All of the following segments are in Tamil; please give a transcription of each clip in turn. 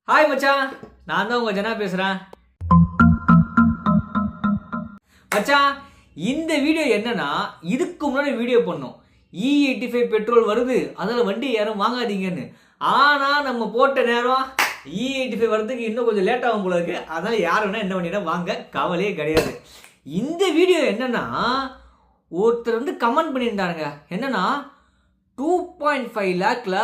ஹாய் மச்சான், நான் தான் உங்க ஜனா பேசுறேன். மச்சான், இந்த வீடியோ என்னன்னா, இதுக்கு முன்னாடி வீடியோ பண்ணோம். E85 பெட்ரோல் வருது, அதில் வண்டி யாரும் வாங்காதீங்கன்னு. ஆனால் நம்ம போட்ட நேரம் E85 வர்றதுக்கு இன்னும் கொஞ்சம் லேட் ஆகும் போல இருக்கு. அதனால யார் வேணா என்ன பண்ணினா வாங்க, கவலையே கிடையாது. இந்த வீடியோ என்னன்னா, ஒருத்தர் வந்து கமெண்ட் பண்ணியிருந்தாருங்க. என்னன்னா 2.5 லேக்ல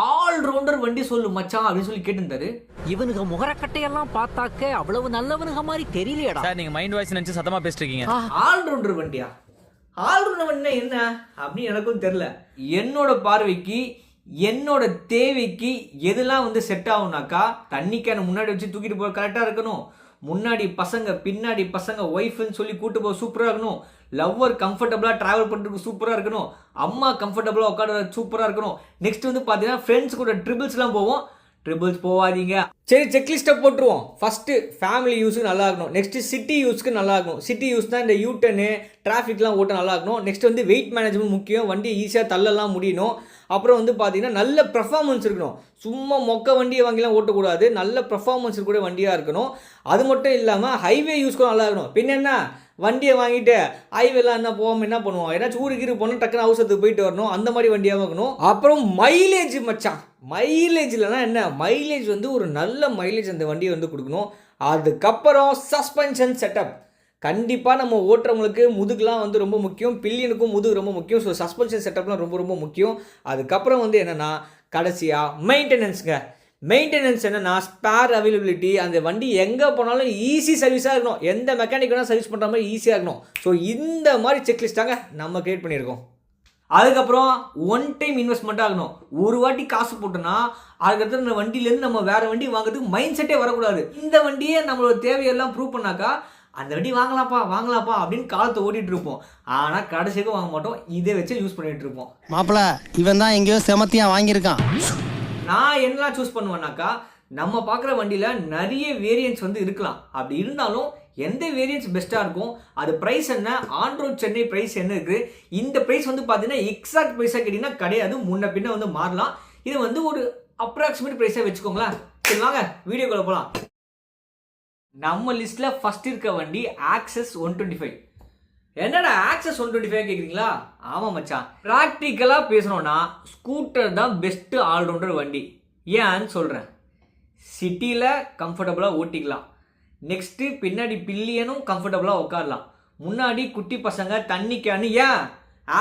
ஆல்ரவுண்டர் வண்டி சொல்லு மச்சான் அப்படின்னு சொல்லி கேட்டிருந்தாரு. இவனுங்க முகரக்கட்டையெல்லாம் பார்த்தாக்க அவ்வளவு நல்லவனுங்க மாதிரி தெரியலையடா. சார் நீங்க மைண்ட் வாய்ஸ் நினைச்சு சத்தமா பேசிட்டு இருக்கீங்க. ஆல்ரவுண்டர் வண்டியா? ஆல்ரவுண்டர் வண்டினா என்ன அப்படின்னு எனக்கும் தெரியல. என்னோட பார்வைக்கு என்னோட தேவைக்கு எதெல்லாம் வந்து செட் ஆகும்னாக்கா, தண்ணி கேனை முன்னாடி வச்சு தூக்கிட்டு போக கரெக்டாக இருக்கணும், முன்னாடி பசங்க பின்னாடி பசங்க ஒய்ஃப்னு சொல்லி கூட்டு போக சூப்பராக இருக்கணும், லவ்வர் கம்ஃபர்டபுளாக ட்ராவல் பண்ணுறதுக்கு சூப்பராக இருக்கணும், அம்மா கம்ஃபர்டபுளாக உட்கார சூப்பராக இருக்கணும். நெக்ஸ்ட் வந்து பார்த்தீங்கன்னா ஃப்ரெண்ட்ஸ் கூட ட்ரிபிள்ஸ்லாம் போவோம். ட்ரிபிள்ஸ் போகாதீங்க. சரி, செக்லிஸ்ட்டை போட்டுருவோம். ஃபஸ்ட்டு ஃபேமிலி யூஸுக்கு நல்லா இருக்கணும். நெக்ஸ்ட்டு சிட்டி யூஸ்க்கு நல்லா இருக்கணும். சிட்டி யூஸ் தான் இந்த யூட்டனு டிராஃபிக்லாம் ஓட்ட நல்லா இருக்கணும். நெக்ஸ்ட் வந்து வெயிட் மேனேஜ்மெண்ட் முக்கியம். வண்டி ஈஸியாக தள்ளலாம் முடியணும். அப்புறம் வந்து பார்த்தீங்கன்னா நல்ல பெர்ஃபார்மன்ஸ் இருக்கணும். சும்மா மொக்க வண்டியை வாங்கிலாம் ஓட்டக்கூடாது. நல்ல பெர்ஃபார்மன்ஸ் கூட வண்டியாக இருக்கணும். அது மட்டும் இல்லாமல் ஹைவே யூஸ்க்கும் நல்லா இருக்கணும். பின்ன என்ன, வண்டியை வாங்கிட்டு ஹைவேலாம் என்ன போகாமல் என்ன பண்ணுவோம், ஏதாச்சும் ஊருக்கு போகணும், டக்குன்னு அவசரத்துக்கு போயிட்டு வரணும், அந்த மாதிரி வண்டியாக இருக்கணும். அப்புறம் மைலேஜ் மச்சான், மைலேஜ் இல்லைனா என்ன, மைலேஜ் வந்து ஒரு நல்ல மைலேஜ் அந்த வண்டியை வந்து கொடுக்கணும். அதுக்கப்புறம் சஸ்பென்ஷன் செட்டப் கண்டிப்பாக நம்ம ஓட்டுறவங்களுக்கு முதுகுலாம் வந்து ரொம்ப முக்கியம். பில்லியனுக்கும் முதுகு ரொம்ப முக்கியம். ஸோ சஸ்பென்ஷன் செட்டப்லாம் ரொம்ப ரொம்ப முக்கியம். அதுக்கப்புறம் வந்து என்னென்னா கடைசியாக மெயின்டெனன்ஸுங்க. மெயின்டெனன்ஸ் என்னென்னா ஸ்பேர் அவைலபிலிட்டி. அந்த வண்டி எங்கே போனாலும் ஈஸி சர்வீஸாக இருக்கணும். எந்த மெக்கானிக் வேணால் சர்வீஸ் பண்ணுற மாதிரி ஈஸியாக இருக்கணும். ஸோ இந்த மாதிரி செக்லிஸ்ட் தாங்க நம்ம கிரியேட் பண்ணியிருக்கோம். அதுக்கப்புறம் ஒன் டைம் இன்வெஸ்ட்மெண்ட் ஆகணும். ஒரு வாட்டி காசு போட்டோன்னா அதுக்கடுத்து இந்த வண்டியிலேருந்து நம்ம வேறு வண்டி வாங்குறதுக்கு மைண்ட் செட்டே வரக்கூடாது. இந்த வண்டியே நம்மளோட தேவையெல்லாம் ப்ரூவ் பண்ணாக்கா அந்த வண்டி வாங்கலாப்பா அப்படின்னு காலத்தை ஓட்டிகிட்டு இருப்போம். ஆனால் கடைசியாக வாங்க மாட்டோம். இதை வச்சு யூஸ் பண்ணிகிட்டு இருப்போம். மாப்பிள்ள இவன் தான் எங்கேயோ செமத்தியாக வாங்கியிருக்கான். நான் என்னலாம் சூஸ் பண்ணுவேன்னாக்கா, நம்ம பார்க்குற வண்டியில் நிறைய வேரியன்ட்ஸ் வந்து இருக்கலாம். அப்படி இருந்தாலும் எந்த வேரியன்ட்ஸ் பெஸ்ட்டாக இருக்கும், அது ப்ரைஸ் என்ன, ஆன் ரோட் சென்னை ப்ரைஸ் என்ன இருக்குது, இந்த ப்ரைஸ் வந்து பார்த்தீங்கன்னா எக்ஸாக்ட் ப்ரைஸாக கேட்டிங்கன்னா கிடையாது, முன்ன பின்ன வந்து மாறலாம். இது வந்து ஒரு அப்ராக்சிமேட் ப்ரைஸாக வச்சுக்கோங்களேன். சரி வாங்க வீடியோக்குள்ள போகலாம். நம்ம லிஸ்ட்டில் ஃபஸ்ட் இருக்க வண்டி ஆக்சஸ் 125. என்னடா ஆக்சஸ் 125 கேட்குறீங்களா? ஆமாம் மச்சான், ப்ராக்டிக்கலாக பேசணும்னா ஸ்கூட்டர் தான் பெஸ்ட்டு ஆல்ரவுண்டர் வண்டி. ஏன்னு சொல்கிறேன். சிட்டியில் கம்ஃபர்டபுளாக ஓட்டிக்கலாம். நெக்ஸ்ட்டு பின்னாடி பில்லியனும் கம்ஃபர்டபுளாக உட்காரலாம். முன்னாடி குட்டி பசங்க தண்ணி கேனு. ஏன்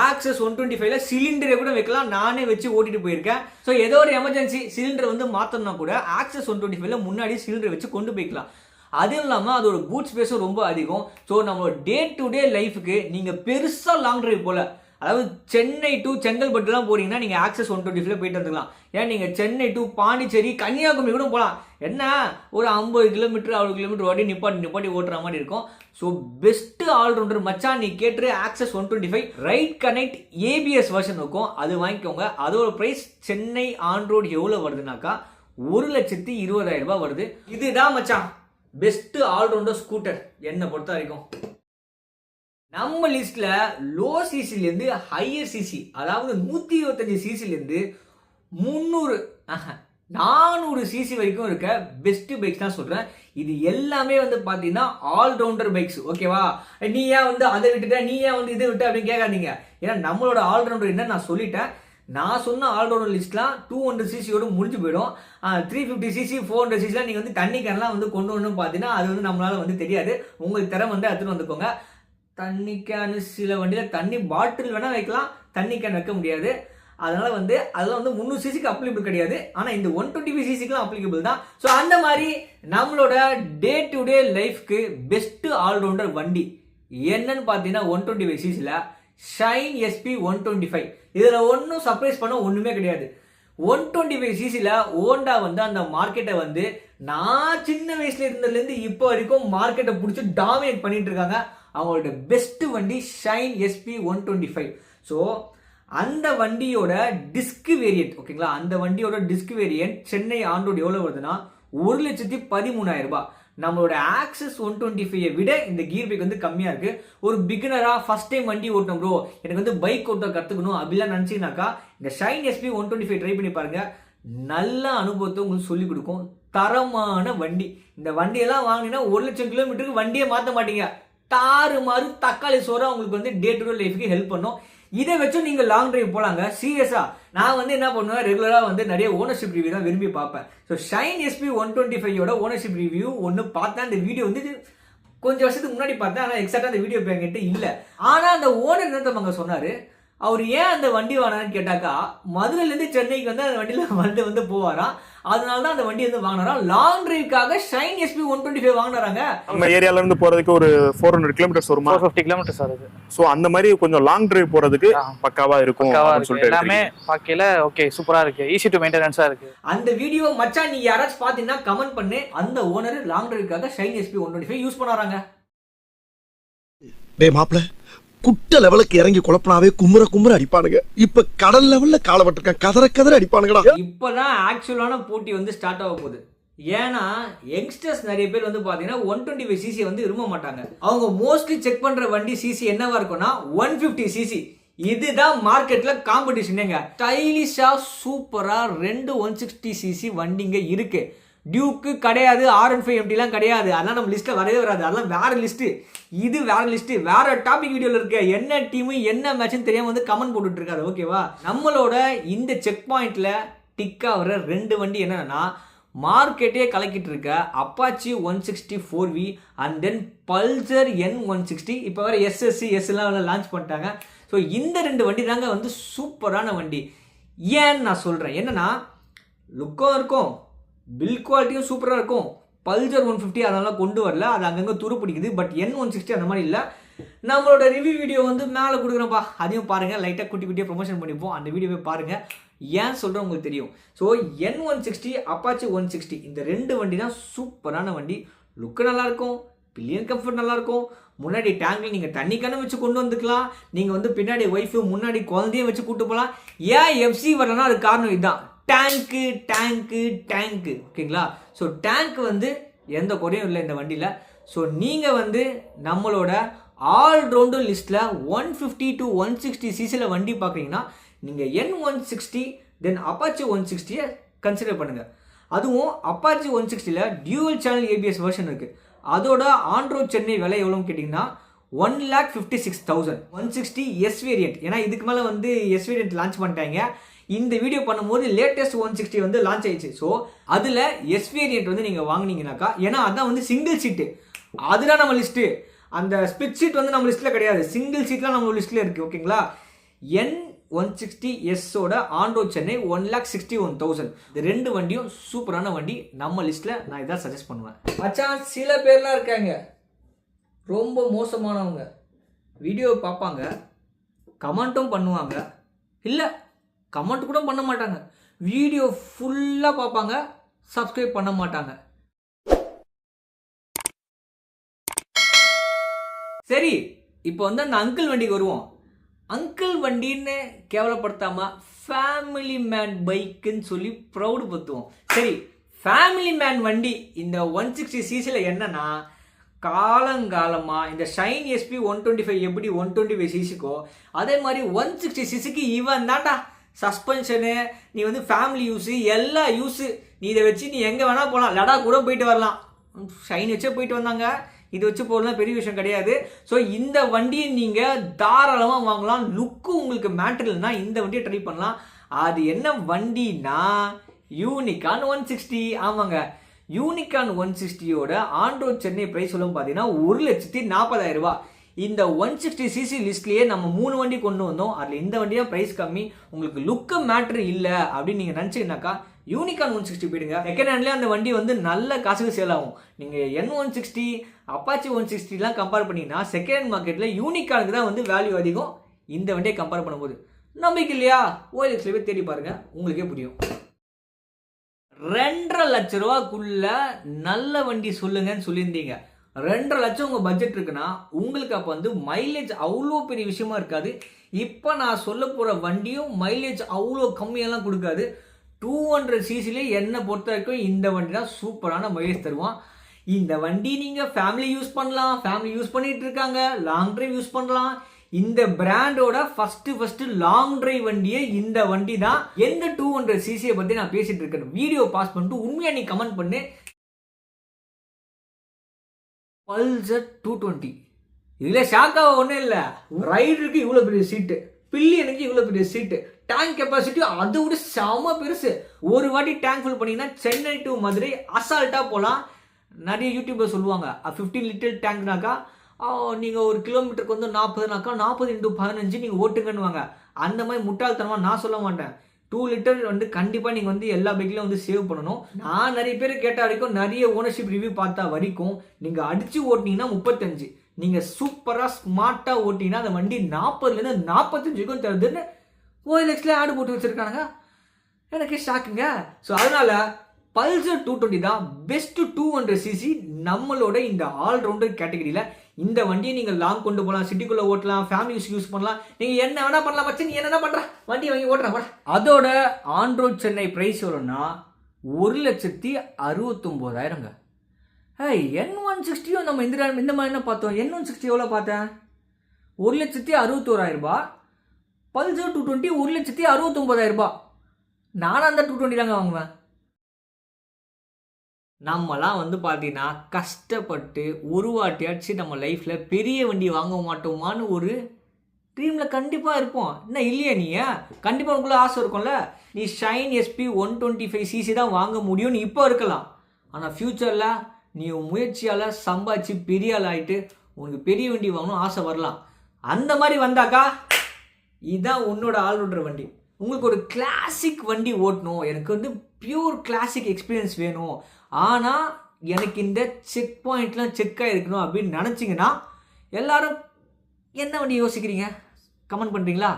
ஆக்சஸ் 125ல சிலிண்டரை கூட வைக்கலாம். நானே வச்சு ஓட்டிட்டு போயிருக்கேன். ஸோ ஏதோ ஒரு எமர்ஜென்சி சிலிண்டர் வந்து மாற்றணும்னா கூட ஆக்சஸ் 125ல முன்னாடி சிலிண்டரை வச்சு கொண்டு போய்க்கலாம். அதுவும் இல்லாமல் அதோட பூட் ஸ்பேஸும் ரொம்ப அதிகம். ஸோ நம்மளோட டே டு டே லைஃபுக்கு நீங்கள் பெருசாக லாங் ட்ரைவ் போல், அதாவது சென்னை டு செங்கல்பட்டுலாம் போகிறீங்கன்னா நீங்கள் ஆக்சஸ் 125ல போயிட்டு வந்துக்கலாம். ஏன் நீங்கள் சென்னை டு பாண்டிச்சேரி கன்னியாகுமரி கூட போகலாம். என்ன ஒரு 50 கிலோமீட்டர் 60 கிலோமீட்டர் ஓட்டி நிப்பாட்டி ஓட்டுற மாதிரி இருக்கும். ஸோ பெஸ்ட்டு ஆல்ரவுண்டர் மச்சான் நீ கேட்டு access 125 right connect ABS version இருக்கும். அது வாங்கிக்கோங்க. அதோட ப்ரைஸ் சென்னை ஆன் ரோடு எவ்வளோ வருதுனாக்கா 1,20,000 வருது. இதுதான் மச்சான் பெஸ்ட் ஆல்ரவுண்டர் ஸ்கூட்டர் என்னை பொறுத்த வரைக்கும். நம்ம லிஸ்ட்ல லோ சிசிலேருந்து ஹையர் சிசி, அதாவது 125 சிசிலேருந்து 400 சிசி வரைக்கும் இருக்க பெஸ்ட் பைக்ஸ் தான் சொல்றேன். இது எல்லாமே வந்து பார்த்தீங்கன்னா ஆல்ரவுண்டர் பைக்ஸ். ஓகேவா? நீ ஏன் வந்து அதை விட்டுட்ட, நீ ஏன் வந்து இதை விட்ட அப்படின்னு கேட்காதீங்க. ஏன்னா நம்மளோட ஆல்ரவுண்டர் என்ன நான் சொல்லிட்டேன். நான் சொன்ன ஆல்ரவுண்டர் லிஸ்ட்லாம் 200 சிசியோடு முடிஞ்சு போயிடும். 350 சிசி 400 சிசிலாம் நீங்கள் வந்து தண்ணி கேன்லாம் வந்து கொண்டு வரணும்னு பார்த்தீங்கன்னா அது வந்து நம்மளால் வந்து தெரியாது. உங்களுக்கு திறம் வந்து எடுத்துகிட்டு வந்துக்கோங்க. தண்ணி கேனு சில வண்டியில் தண்ணி பாட்டில் வேணால் வைக்கலாம், தண்ணி கேன் வைக்க முடியாது. அதனால் வந்து அதெல்லாம் வந்து 300 சிசிக்கு அப்ளிகபிள் கிடையாது. ஆனால் இந்த 125 சிசிக்கெலாம் அப்ளிகபிள் தான். ஸோ அந்த மாதிரி நம்மளோட டே டு டே லைஃப்க்கு பெஸ்ட்டு ஆல்ரவுண்டர் வண்டி என்னன்னு பார்த்தீங்கன்னா 125 சிசியில் ஷைன் SP 125. இதில் ஒன்றும் சர்ப்ரைஸ் பண்ண ஒன்றுமே கிடையாது. 125 சிசியில் ஹோண்டா வந்து அந்த மார்க்கெட்டை வந்து நான் சின்ன வயசுல இருந்ததுலேருந்து இப்போ வரைக்கும் மார்க்கெட்டை பிடிச்சி டாமினேட் பண்ணிட்டு இருக்காங்க. அவங்களோட பெஸ்ட்டு வண்டி ஷைன் SP 125. ஸோ அந்த வண்டியோட டிஸ்க் வேரியன்ட், ஓகேங்களா, அந்த வண்டியோட disk variant Chennai on road எவ்வளோ வருதுன்னா 1,13,000. நம்மளோட ஆக்சஸ் 125 விட இந்த கீர் பைக் வந்து கம்மியாக இருக்குது. ஒரு பிகினராக ஃபஸ்ட் டைம் வண்டி ஓட்டணும் ப்ரோ, எனக்கு வந்து பைக் ஓட்ட கற்றுக்கணும் அப்படிலாம் நினச்சிங்கனாக்கா இந்த ஷைன் SP 125 ட்ரை பண்ணி பாருங்கள். நல்ல அனுபவத்தை உங்களுக்கு சொல்லிக் கொடுக்கும். தரமான வண்டி. இந்த வண்டியெல்லாம் வாங்கினீங்கன்னா 1 லட்சம் கிலோமீட்டருக்கு வண்டியே மாற்ற மாட்டீங்க. தாறுமாறு தக்காளி சோறா உங்களுக்கு வந்து டே டு டே லைஃப்க்கு ஹெல்ப் பண்ணும். இதை வச்சும் நீங்கள் லாங் டிரைவ் போகலாங்க. சீரியஸாக நான் வந்து என்ன பண்ணுவேன், ரெகுலராக வந்து நிறைய ஓனர்ஷிப் ரிவ்யூ தான் விரும்பி பார்ப்பேன். So shine SP 125 ownership review ஒன்று பார்த்தேன். அந்த வீடியோ வந்து கொஞ்சம் வருஷத்துக்கு முன்னாடி பார்த்தேன். ஆனால் எக்ஸாக்டாக அந்த வீடியோ என்கிட்ட இல்லை. ஆனால் அந்த ஓனர் என்ன தம்மாங்க சொன்னார், அவர் ஏன் அந்த வண்டி வாங்கினான்னு கேட்டாக்கா, மதுரையிலேருந்து சென்னைக்கு வந்து அந்த வண்டியில் வந்து போவாராம். அதனால தான் அந்த வண்டி வந்து வாங்கினாராம். லாங் டிரைவ்க்காக ஷைன் SP 125 வாங்கினாராங்க. நம்ம ஏரியால இருந்து போறதுக்கு ஒரு 400 கிலோமீட்டர்ஸ் வருமா? 450 கிலோமீட்டர்ஸ் வருது. சோ அந்த மாதிரி கொஞ்சம் லாங் டிரைவ் போறதுக்கு பக்காவா இருக்கும். எல்லாமே பாக்கையில ஓகே சூப்பரா இருக்கு. ஈஸி டு மெயின்டெனன்ஸா இருக்கு. அந்த வீடியோ மச்சான் நீ யாராச்சும் பாத்தீங்கன்னா கமெண்ட் பண்ணு. அந்த ஓனர் லாங் டிரைவ்க்காக ஷைன் SP 125 யூஸ் பண்ணாராங்க. டேய் மாப்ள, குட்ட லெவலுக்கு இறங்கி குழப்பனாவே குமுற அடிப்பானுங்க. இப்ப கடல் லெவல்ல காலப்பட்டிருக்க கதற அடிப்பானுங்கடா. இப்பதான் ஆக்சுவலான போட்டி வந்து ஸ்டார்ட் ஆக போகுது. ஏன்னா யங்ஸ்டர்ஸ் நிறைய பேர் வந்து பாத்தீங்கன்னா 125cc வந்து விரும்ப மாட்டாங்க. அவங்க மோஸ்ட்லி செக் பண்ற வண்டி சிசி என்னவா இருக்கும்னா 150cc. இதுதான் மார்க்கெட்ல காம்படிஷனுங்க. ஸ்டைலிஷா சூப்பரா 2 160cc வண்டிங்க இருக்கு. டியூக்கு கிடையாது, R15 MT கிடையாது. அதெல்லாம் நம்ம லிஸ்ட்ல வரவே வராது. அதெல்லாம் வேற லிஸ்ட். இது வேற லிஸ்ட், வேற டாபிக் வீடியோல இருக்க. என்ன டீம் என்ன மேட்ச்னு தெரியாம வந்து கமெண்ட் போட்டுட்டு இருக்காரு. ஓகேவா, நம்மளோட இந்த செக் பாயிண்ட்ல டிக் ஆகிற 2 வண்டி என்னன்னா மார்க்கெட்டே கலக்கிட்டு இருக்க Apache 160 4V and then Pulsar N160. இப்போ வர SSC எல்லாம் லான்ச் பண்ணிட்டாங்க. ஸோ இந்த 2 வண்டி தாங்க வந்து சூப்பரான வண்டி. ஏன்னு நான் சொல்றேன், என்னன்னா லுக்கும் இருக்கும், பில் குவாலிட்டியும் சூப்பராக இருக்கும். பல்சர் 150 அதெல்லாம் கொண்டு வரல, அது அங்கங்கே துரு பிடிக்குது. பட் N160 அந்த மாதிரி இல்லை. நம்மளோட ரிவ்யூ வீடியோ வந்து மேலே கொடுக்குறோம்ப்பா, அதையும் பாருங்கள். லைட்டாக குட்டியாக ப்ரொமோஷன் பண்ணிப்போம். அந்த வீடியோவை பாருங்கள். ஏன் சொல்கிறேன் உங்களுக்கு தெரியும். ஸோ N160 அப்பாச்சி 160 இந்த 2 வண்டி தான் சூப்பரான வண்டி. லுக்கு நல்லாயிருக்கும், பில்லியன் கம்ஃபர்ட் நல்லாயிருக்கும். முன்னாடி டேங்கில் நீங்கள் தண்ணி கண்ணை வச்சு கொண்டு வந்துக்கலாம். நீங்கள் வந்து பின்னாடி ஒய்ஃபு முன்னாடி குழந்தையும் வச்சு கூட்டு போகலாம். ஏன் FC வரலன்னா அது காரணம் இதுதான், டேங்க்கு. ஓகேங்களா. ஸோ டேங்க் வந்து எந்த குறையும் இல்லை இந்த வண்டியில். ஸோ நீங்கள் வந்து நம்மளோட ஆல்ரவுண்டு லிஸ்ட்டில் 150 to 160cc வண்டி பார்க்குறீங்கன்னா நீங்கள் N160 தென் அப்பாச்சி 160 கன்சிடர் பண்ணுங்கள். அதுவும் Apache 160 dual channel ABS version இருக்குது. அதோட ஆன்ரோட் சென்னை விலை எவ்வளோன்னு கேட்டிங்கன்னா 1,56,000. 160 S வேரியன்ட். ஏன்னா இதுக்கு மேலே வந்து S வேரியன்ட் லான்ச் பண்ணிட்டாங்க. இந்த வீடியோ பண்ணும்போது லேட்டஸ்ட் 160 வந்து லான்ச் ஆயிடுச்சு. ஸோ அதில் S வேரியன்ட் வந்து நீங்கள் வாங்கினீங்கனாக்கா, ஏன்னா அதான் வந்து சிங்கிள் சீட்டு, அதுதான் நம்ம லிஸ்ட்டு. அந்த ஸ்பிட் சீட் வந்து நம்ம லிஸ்ட்டில் கிடையாது, சிங்கிள் சீட்லாம் நம்ம லிஸ்ட்டில் இருக்குது. ஓகேங்களா. N160Sஓட ஆன்ரோட் சென்னை 1,61,000. இந்த 2 வண்டியும் சூப்பரான வண்டி. நம்ம லிஸ்ட்டில் நான் இதான் சஜஸ்ட் பண்ணுவேன். மச்சான் சில பேர்லாம் இருக்காங்க ரொம்ப மோசமானவங்க. வீடியோ பார்ப்பாங்க, கமெண்ட்டும் பண்ணுவாங்க, இல்லை கமெண்ட் கூட பண்ண மாட்டாங்க. வீடியோ ஃபுல்லாக பார்ப்பாங்க, சப்ஸ்கிரைப் பண்ண மாட்டாங்க. சரி, இப்போ வந்து அந்த அங்கிள் வண்டிக்கு வருவோம். அங்கிள் வண்டின்னு கேவலப்படுத்தாமல் ஃபேமிலி மேன் பைக்குன்னு சொல்லி ப்ரௌடு பற்றுவோம். சரி, ஃபேமிலி மேன் வண்டி இந்த 160cc என்னன்னா, காலங்காலமாக இந்த ஷைன் SP 125 எப்படி 125cc அதே மாதிரி 160cc இவன் தான்டா. சஸ்பென்ஷனு, நீ வந்து ஃபேமிலி யூஸு, எல்லா யூஸு, நீ இதை வச்சு நீ எங்கே வேணால் போகலாம். லடாக் கூட போயிட்டு வரலாம். ஷைன் வச்சே போயிட்டு வந்தாங்க, இது வச்சு போகலாம், பெரிய விஷயம் கிடையாது. ஸோ இந்த வண்டியை நீங்கள் தாராளமாக வாங்கலாம். லுக்கு உங்களுக்கு மேட்டர்னா இந்த வண்டியை ட்ரை பண்ணலாம். அது என்ன வண்டினா யூனிகான் 160. ஆமாங்க, யூனிகான் 160யோட ஆன்ரோட் சென்னை ப்ரைஸ் சொல்லும் பார்த்தீங்கன்னா 1,40,000 ரூபா. இந்த 160cc லிஸ்ட்லேயே நம்ம 3 வண்டி கொண்டு வந்தோம். அதில் இந்த வண்டி தான் ப்ரைஸ் கம்மி. உங்களுக்கு லுக்கு மேட்ரு இல்லை அப்படின்னு நீங்கள் நினச்சிங்கனாக்கா யூனிகான் 160 போயிடுங்க. செகண்ட் ஹேண்ட்லேயே அந்த வண்டி வந்து நல்ல காசுக்கு சேல் ஆகும். நீங்கள் N160 அப்பாச்சி 160 கம்பேர் பண்ணிங்கன்னா செகண்ட் ஹேண்ட் மார்க்கெட்டில் யூனிகானுக்கு தான் வந்து வேல்யூ அதிகம் இந்த வண்டியை கம்பேர் பண்ணும்போது. நம்பிக்கை இல்லையா? OLXல போய் தேடி பாருங்க, உங்களுக்கே புரியும். 2.5 லட்ச ரூபாக்குள்ள நல்ல வண்டி சொல்லுங்கன்னு சொல்லியிருந்தீங்க. 2.5 லட்சம் உங்கள் பட்ஜெட் இருக்குன்னா உங்களுக்கு அப்போ வந்து மைலேஜ் அவ்வளோ பெரிய விஷயமா இருக்காது. இப்போ நான் சொல்ல போகிற வண்டியும் மைலேஜ் அவ்வளோ கம்மியெல்லாம் கொடுக்காது. 200cc என்னை பொறுத்த வரைக்கும் இந்த வண்டி தான் சூப்பரான மைலேஜ் தருவான். இந்த வண்டி நீங்கள் ஃபேமிலி யூஸ் பண்ணலாம், ஃபேமிலி யூஸ் பண்ணிட்டு இருக்காங்க, லாங் டிரைவ் யூஸ் பண்ணலாம். இந்த பிராண்டோட ஃபர்ஸ்ட் லாங் டிரைவ் வண்டியே இந்த வண்டி தான். எந்த 200 சிசியை பத்தி நான் பேசிட்டு இருக்கேன். வீடியோ பாஸ் பண்ணிட்டு உண்மையா நீ கமெண்ட் பண்ணு. பல்சர் 220 இதுல ஷாக்காவ ஒண்ணும் இல்ல. ரைடருக்கு இவ்வளவு பெரிய சீட்டு, பில்லியனுக்கு இவ்வளவு பெரிய சீட்டு, டேங்க் கெப்பாசிட்டி அதை விட செம பெருசு. ஒரு வாட்டி டேங்க் ஃபுல் பண்ணீங்கன்னா சென்னை டு மதுரை அசால்ட்டா போகலாம். நிறைய யூடியூபர் சொல்லுவாங்க 15 லிட்டர் டேங்க்னாக்கா நீங்கள் ஒரு கிலோமீட்டருக்கு வந்து 40னாக்கா 40x15 நீங்கள் ஓட்டுங்கன்னுவாங்க. அந்த மாதிரி முட்டாள்தனமாக நான் சொல்ல மாட்டேன். 2 லிட்டர் வந்து கண்டிப்பாக நீங்கள் வந்து எல்லா பைக்லையும் வந்து சேவ் பண்ணணும். நான் நிறைய பேர் கேட்ட வரைக்கும், நிறைய ஓனர்ஷிப் ரிவ்யூ பார்த்தா வரைக்கும், நீங்கள் அடித்து ஓட்டினீங்கன்னா 35, நீங்கள் சூப்பராக ஸ்மார்ட்டாக ஓட்டிங்கன்னா அந்த வண்டி 40லேருந்து 45க்கும் தருதுன்னு OLXல ஆடு போட்டு வச்சுருக்காங்க. எனக்கு ஷாக்குங்க. ஸோ அதனால் பல்சர் 220 தான் பெஸ்ட் 200 சிசி நம்மளோட இந்த ஆல்ரவுண்டர் கேட்டகரியில். இந்த வண்டியை நீங்கள் லாங் கொண்டு போகலாம், சிட்டிக்குள்ளே ஓட்டலாம், ஃபேமிலி யூஸ் பண்ணலாம். நீங்கள் என்ன வேணா பண்ணலாம். மச்சி நீ என்ன பண்ணுற, வண்டி வாங்கி ஓட்டுறா. அதோட ஆன்ரோட் சென்னை ப்ரைஸ் எவ்வளோன்னா 1,69,000ங்க. N160 நம்ம இந்த மாதிரி என்ன பார்த்தோம்? N160 எவ்வளோ பார்த்தேன்? 1,61,000 பல்சர் 220 1,69,000. நானும் அந்த 220 தாங்க வாங்குவேன். நம்மலாம் வந்து பார்த்தீங்கன்னா கஷ்டப்பட்டு ஒரு வாட்டியாச்சும் நம்ம லைஃப்பில் பெரிய வண்டி வாங்க மாட்டோமான்னு ஒரு ட்ரீமில் கண்டிப்பாக இருப்போம். என்ன இல்லையா நீ? கண்டிப்பாக உங்களுக்குள்ள ஆசை இருக்கும்ல. நீ ஷைன் SP 125cc தான் வாங்க முடியும்னு இப்போ இருக்கலாம். ஆனால் ஃப்யூச்சரில் நீ முயற்சியால் சம்பாதிச்சு பெரிய ஆள் ஆகிட்டு உனக்கு பெரிய வண்டி வாங்கணும் ஆசை வரலாம். அந்த மாதிரி வந்தாக்கா இதுதான் உன்னோட ஆல்ரவுண்டர் வண்டி. உங்களுக்கு ஒரு கிளாசிக் வண்டி ஓட்டணும், எனக்கு வந்து பியூர் கிளாசிக் எக்ஸ்பீரியன்ஸ் வேணும், ஆனால் எனக்கு இந்த செக் பாயிண்ட்லாம் செக் ஆகிருக்கணும் அப்படின்னு நினச்சிங்கன்னா எல்லாரும் என்ன வண்டி யோசிக்கிறீங்க? கமெண்ட் பண்ணுறீங்களா?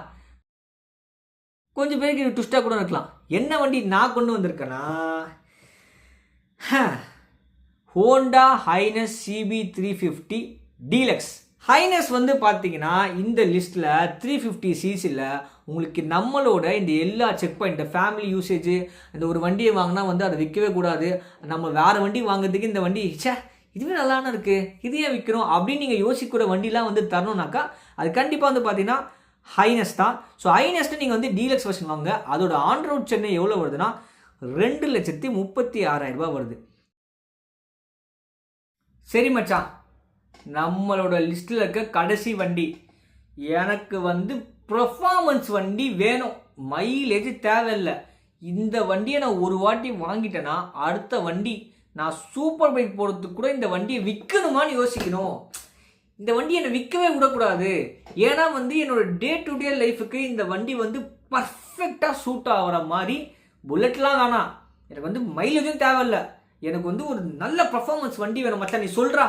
கொஞ்சம் பேருக்கு ட்விஸ்டாக கூட இருக்கலாம். என்ன வண்டி நான் கொண்டு வந்திருக்கேன்னா Honda Highness CB350 deluxe. Highness வந்து பார்த்தீங்கன்னா இந்த லிஸ்ட்டில் 350cc உங்களுக்கு நம்மளோட இந்த எல்லா செக் பாயிண்ட், ஃபேமிலி யூசேஜ், இந்த ஒரு வண்டியை வாங்கினா வந்து அதை விற்கவே கூடாது, நம்ம வேறு வண்டி வாங்குறதுக்கு இந்த வண்டி இதுவே நல்லான இருக்குது, இது ஏன் விற்கிறோம் அப்படின்னு நீங்கள் யோசிக்கிற வண்டிலாம் வந்து தரணும்னாக்கா அது கண்டிப்பாக வந்து பார்த்தீங்கன்னா ஹைனஸ் தான். ஸோ ஹைனஸ்ட்டு நீங்கள் வந்து டீலக்ஸ் வெர்ஷன் வாங்க. அதோட ஆன் ரோட் சென்னை எவ்வளோ வருதுன்னா 2,36,000 வருது. சரி மச்சான், நம்மளோட லிஸ்ட்டில் இருக்க கடைசி வண்டி, எனக்கு வந்து பர்ஃபார்மன்ஸ் வண்டி வேணும், மைலேஜ் தேவையில்லை. இந்த வண்டியை நான் ஒரு வாட்டி வாங்கிட்டேன்னா அடுத்த வண்டி நான் சூப்பர் பைக் போகிறதுக்கு கூட இந்த வண்டியை விற்கணுமான்னு யோசிக்கணும். இந்த வண்டியை என்னை விற்கவே விடக்கூடாது. ஏன்னா வந்து என்னோட டே டு டே லைஃபுக்கு இந்த வண்டி வந்து பர்ஃபெக்டாக சூட் ஆகிற மாதிரி. புல்லட்லாம் வேணாம், எனக்கு வந்து மைலேஜும் தேவையில்லை, எனக்கு வந்து ஒரு நல்ல பர்ஃபார்மன்ஸ் வண்டி வேணும் மச்சான். நீ சொல்கிறா,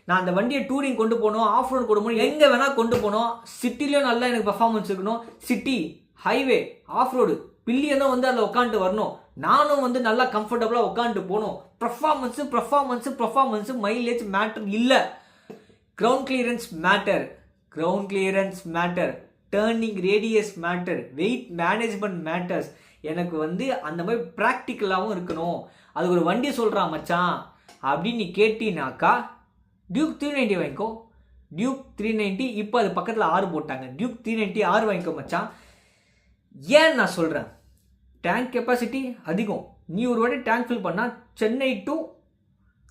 நான் அந்த வண்டியை டூரிங் கொண்டு போகணும், ஆஃப் ரோடு கொண்டு போகணும், எங்கே வேணால் கொண்டு போகணும். சிட்டிலையும் நல்லா எனக்கு பர்ஃபார்மன்ஸ் இருக்கணும். சிட்டி, ஹைவே, ஆஃப் ரோடு, பில்லியனும் வந்து அதில் உட்காந்துட்டு வரணும். நானும் வந்து நல்லா கம்ஃபர்டபுளாக உட்காந்துட்டு போகணும். பர்ஃபார்மன்ஸு மைலேஜ் மேட்டர் இல்லை. Ground clearance matter, turning radius matter, wait management matters. எனக்கு வந்து அந்த மாதிரி ப்ராக்டிக்கலாகவும் இருக்கணும். அதுக்கு ஒரு வண்டி சொல்கிறான் மச்சான் அப்படின்னு நீ கேட்டினாக்கா டியூக் 390 வாங்கிக்கோ. டியூக் 390 இப்போ அது பக்கத்தில் 6 போட்டாங்க. டியூக் 390 6 வாங்கிக்கோ மச்சான். ஏன் நான் சொல்கிறேன், டேங்க் கெப்பாசிட்டி அதிகம். நீ ஒரு வாட்டி டேங்க் ஃபில் பண்ணால் சென்னை டு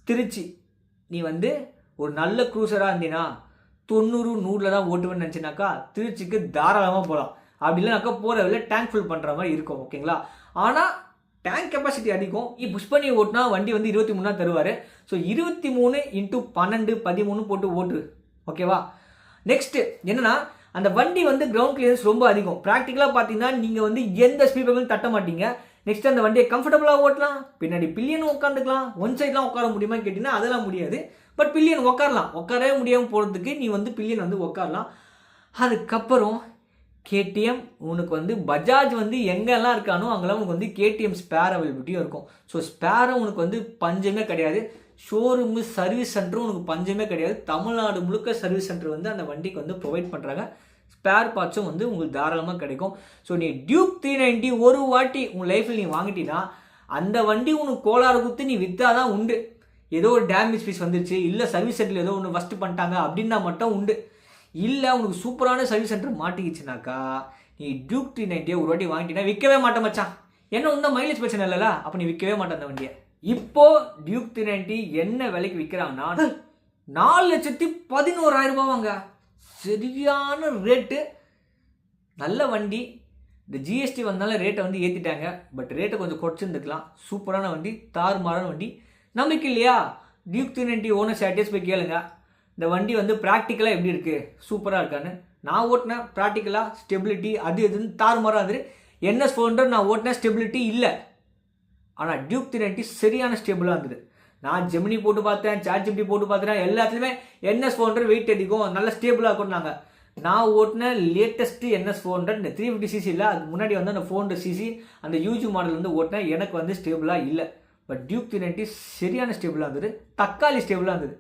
திருச்சி நீ வந்து ஒரு நல்ல க்ரூசராக இருந்தீங்கன்னா 90-100 தான் ஓட்டுவேன்னு நினச்சினாக்கா திருச்சிக்கு தாராளமாக போகலாம். அப்படி இல்லைனாக்கா போகிற வேலை டேங்க் ஃபில் பண்ணுற மாதிரி இருக்கும். ஓகேங்களா? ஆனால் டேங்க் கெப்பாசிட்டி அதிகம். புஷ் பண்ணி ஓட்டினா வண்டி வந்து 23 தருவார். ஸோ 23 × 12 13 போட்டு ஓட்டு. ஓகேவா? நெக்ஸ்ட்டு என்னன்னா, அந்த வண்டி வந்து கிரவுண்ட் கிளியரன்ஸ் ரொம்ப அதிகம். ப்ராக்டிக்கலாக பார்த்தீங்கன்னா நீங்கள் வந்து எந்த ஸ்பீக்கர்களும் தட்ட மாட்டீங்க. நெக்ஸ்ட் அந்த வண்டியை கம்ஃபர்டபுளாக ஓட்டலாம். பின்னாடி பில்லியனும் உட்காந்துக்கலாம். ஒன் சைட்லாம் உட்கார முடியுமான்னு கேட்டிங்கன்னா அதெல்லாம் முடியாது. பட் பில்லியன் உட்காரலாம். உட்காரவே முடியாமல் போகிறதுக்கு நீ வந்து பில்லியன் வந்து உட்காரலாம். அதுக்கப்புறம் KTM உனக்கு வந்து பஜாஜ் வந்து எங்கெல்லாம் இருக்கானோ அங்கெல்லாம் உனக்கு வந்து KTM ஸ்பேர் அவைலபிலிட்டியும் இருக்கும். ஸோ ஸ்பேரை உனக்கு வந்து பஞ்சமே கிடையாது. ஷோரூமு சர்வீஸ் சென்டரும் உனக்கு பஞ்சமே கிடையாது. தமிழ்நாடு முழுக்க சர்வீஸ் சென்டர் வந்து அந்த வண்டிக்கு வந்து ப்ரொவைட் பண்ணுறாங்க. ஸ்பேர் பார்ட்ஸும் வந்து உங்களுக்கு தாராளமாக கிடைக்கும். ஸோ நீ டியூக் 390 ஒரு வாட்டி உன் லைஃப்பில் நீ வாங்கிட்டீங்கன்னா அந்த வண்டி உனக்கு கோளாறு குத்து நீ விற்றாதான் உண்டு. ஏதோ ஒரு டேமேஜ் பீஸ் வந்துருச்சு, இல்லை சர்வீஸ் சென்டரில் ஏதோ ஒன்று ஃபஸ்ட்டு பண்ணிட்டாங்க அப்படின்னா மட்டும் உண்டு. இல்லை உனக்கு சூப்பரான சர்வீஸ் சென்டர் மாட்டிக்கிச்சுனாக்கா நீ டியூக் 390 ஒரு வாட்டி வாங்கிட்டீங்கன்னா விற்கவே மாட்டேன் மச்சான். என்ன ஒன்றும் மைலேஜ் பிரச்சனை இல்லைல்ல, அப்போ நீ விற்கவே மாட்டேன் அந்த வண்டியை. இப்போ டியூக் 390 என்ன விலைக்கு விற்கிறாங்கன்னா 4,11,000 வாங்க. சரியான ரேட்டு, நல்ல வண்டி. இந்த ஜிஎஸ்டி வந்தாலும் ரேட்டை வந்து ஏற்றிட்டாங்க, பட் ரேட்டை கொஞ்சம் குறைச்சிருந்துக்கலாம். சூப்பரான வண்டி, தாறுமாறான வண்டி. நம்பிக்கை இல்லையா? டியூக் 390 ஓனர் சாட்டிஸ் போய் கேளுங்க. இந்த வண்டி வந்து ப்ராக்டிக்கலாக எப்படி இருக்குது, சூப்பராக இருக்கான்னு. நான் ஓட்டினேன் ப்ராக்டிக்கலாக, ஸ்டெபிலிட்டி அது எதுன்னு தாறுமாறாக இருந்தது. NS 400 நான் ஓட்டினேன், ஸ்டெபிலிட்டி இல்லை. ஆனால் டியூக் 390 சரியான ஸ்டேபிளாக இருந்தது. நான் ஜெமினி போட்டு பார்த்தேன், ChatGPT போட்டு பார்த்தேன், எல்லாத்துலேயுமே NS 400 வெயிட் அதிகம், நல்ல ஸ்டேபிளாக இருக்கும்னாங்க. நான் ஓட்டின லேட்டஸ்ட்டு NS 400 இந்த 350cc இல்லை, அதுக்கு முன்னாடி வந்து அந்த 400cc அந்த யூஜி மாடல் வந்து ஓட்டினேன். எனக்கு வந்து ஸ்டேபிளாக இல்லை. பட் டியூக் 390 சரியான ஸ்டேபிளாக இருந்தது. தக்காளி ஸ்டேபிளாக இருந்தது.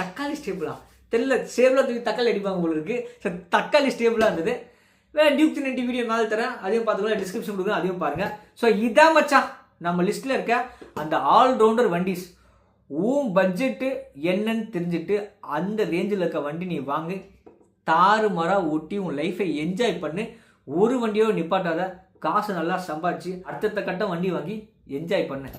தக்காளி ஸ்டேபிளாக தெரியல, ஸ்டேபிளாக தூக்கி தக்காளி அடிப்பாங்க உங்களுக்கு. தக்காளி ஸ்டேபிளாக இருந்தது. வேறு டியூக் 390 வீடியோ மேலே தரேன், அதையும் பார்த்துக்கலாம், டிஸ்கிரிப்ஷன் கொடுக்குறேன், அதையும் பாருங்கள். ஸோ இதான் மச்சான் நம்ம லிஸ்ட்டில் இருக்க அந்த ஆல்ரவுண்டர் வண்டிஸ். உன் பட்ஜெட்டு என்னன்னு தெரிஞ்சுட்டு அந்த ரேஞ்சில் இருக்க வண்டி நீ வாங்கு. தாறுமாறாக ஓட்டி உன் லைஃபை என்ஜாய் பண்ணு. ஒரு வண்டியோ நிப்பாட்டாத, காசு நல்லா சம்பாதிச்சு அடுத்தடுத்த கட்டம் வண்டி வாங்கி என்ஜாய் பண்ணு.